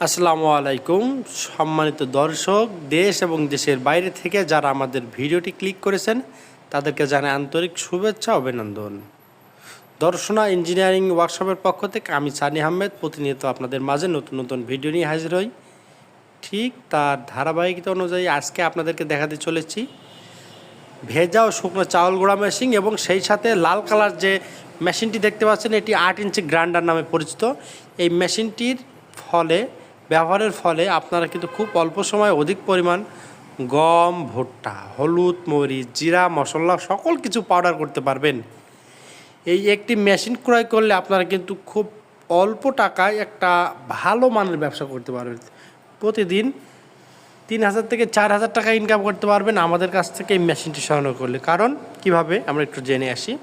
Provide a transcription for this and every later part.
আসসালামু আলাইকুম সম্মানিত দর্শক, দেশ এবং দেশের বাইরে থেকে যারা আমাদের ভিডিওটি ক্লিক করেছেন তাদেরকে জানাই আন্তরিক শুভেচ্ছা অভিনন্দন। দর্শনা ইঞ্জিনিয়ারিং ওয়ার্কশপের পক্ষ থেকে আমি সানি আহমেদ প্রতিনিয়ত আপনাদের মাঝে নতুন নতুন ভিডিও নিয়ে হাজির হই। ঠিক তার ধারাবাহিকতা অনুযায়ী আজকে আপনাদেরকে দেখাতে চলেছি ভেজা ও শুকনো চাউল গুঁড়া মেশিন এবং সেই সাথে লাল কালার যে মেশিনটি দেখতে পাচ্ছেন এটি 8 ইঞ্চি গ্রাইন্ডার নামে পরিচিত। এই মেশিনটির ব্যবহারের ফলে আপনারা কিন্তু খুব অল্প সময়ে অধিক পরিমাণ গম, ভুট্টা, হলুদ, মরিচ, জিরা, মশলা সকল কিছু পাউডার করতে পারবেন। এই একটি মেশিন ক্রয় করলে আপনারা কিন্তু খুব অল্প টাকায় একটা ভালো মানের ব্যবসা করতে পারবেন। প্রতিদিন 3,000 থেকে 4,000 টাকা ইনকাম করতে পারবেন আমাদের কাছ থেকে এই মেশিনটি সংগ্রহ করলে। কারণ কিভাবে আমরা একটু জেনে আসি।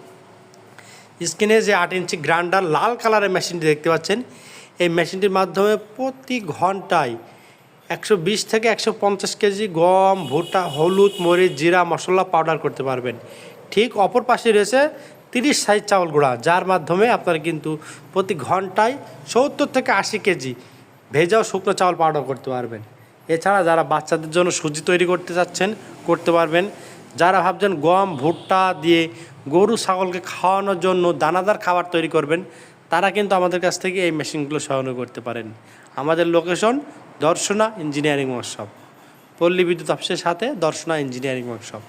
স্ক্রিনে যে 8 ইঞ্চি গ্রাইন্ডার লাল কালারের মেশিনটি দেখতে পাচ্ছেন, এই মেশিনটির মাধ্যমে প্রতি ঘন্টায় 120 থেকে 150 কেজি গম, ভুট্টা, হলুদ, মরিচ, জিরা, মশলা পাউডার করতে পারবেন। ঠিক অপর পাশে রয়েছে 30 সাইজ চাউল গুঁড়া, যার মাধ্যমে আপনারা কিন্তু প্রতি ঘন্টায় 70 থেকে 80 কেজি ভেজা ও শুকনো চাউল পাউডার করতে পারবেন। এছাড়া যারা বাচ্চাদের জন্য সুজি তৈরি করতে চাচ্ছেন করতে পারবেন। যারা ভাবছেন গম, ভুট্টা দিয়ে গরু ছাগলকে খাওয়ানোর জন্য দানাদার খাবার তৈরি করবেন, তারা কিন্তু আমাদের কাছ থেকে এই মেশিনগুলো সংগ্রহ করতে পারেন। আমাদের লোকেশন দর্শনা ইঞ্জিনিয়ারিং ওয়ার্কশপ, পল্লী বিদ্যুৎ অফিসের সাথে দর্শনা ইঞ্জিনিয়ারিং ওয়ার্কশপ।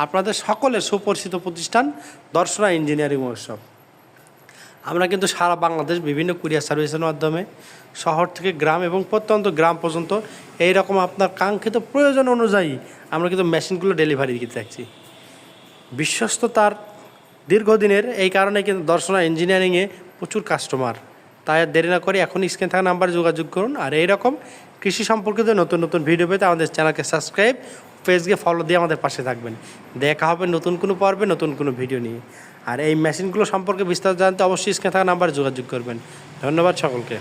আপনাদের সকলের সুপরিচিত প্রতিষ্ঠান দর্শনা ইঞ্জিনিয়ারিং ওয়ার্কশপ। আমরা কিন্তু সারা বাংলাদেশ বিভিন্ন কুরিয়ার সার্ভিসের মাধ্যমে শহর থেকে গ্রাম এবং প্রত্যন্ত গ্রাম পর্যন্ত এই রকম আপনার কাঙ্ক্ষিত প্রয়োজন অনুযায়ী আমরা কিন্তু মেশিনগুলো ডেলিভারি দিতে থাকছি। বিশ্বস্ততার দীর্ঘদিনের এই কারণে কিন্তু দর্শনা ইঞ্জিনিয়ারিংয়ে প্রচুর কাস্টমার। তাই আর দেরি না করে এখন স্ক্রিনে থাকা নাম্বারে যোগাযোগ করুন। আর এই রকম কৃষি সম্পর্কিত নতুন নতুন ভিডিও পেতে আমাদের চ্যানেলকে সাবস্ক্রাইব, পেজকে ফলো দিয়ে আমাদের পাশে থাকবেন। দেখা হবে নতুন কোনো পর্বে নতুন কোনো ভিডিও নিয়ে। আর এই মেশিনগুলো সম্পর্কে বিস্তারিত জানতে অবশ্যই স্ক্রিনে থাকা নাম্বারে যোগাযোগ করবেন। ধন্যবাদ সকলকে।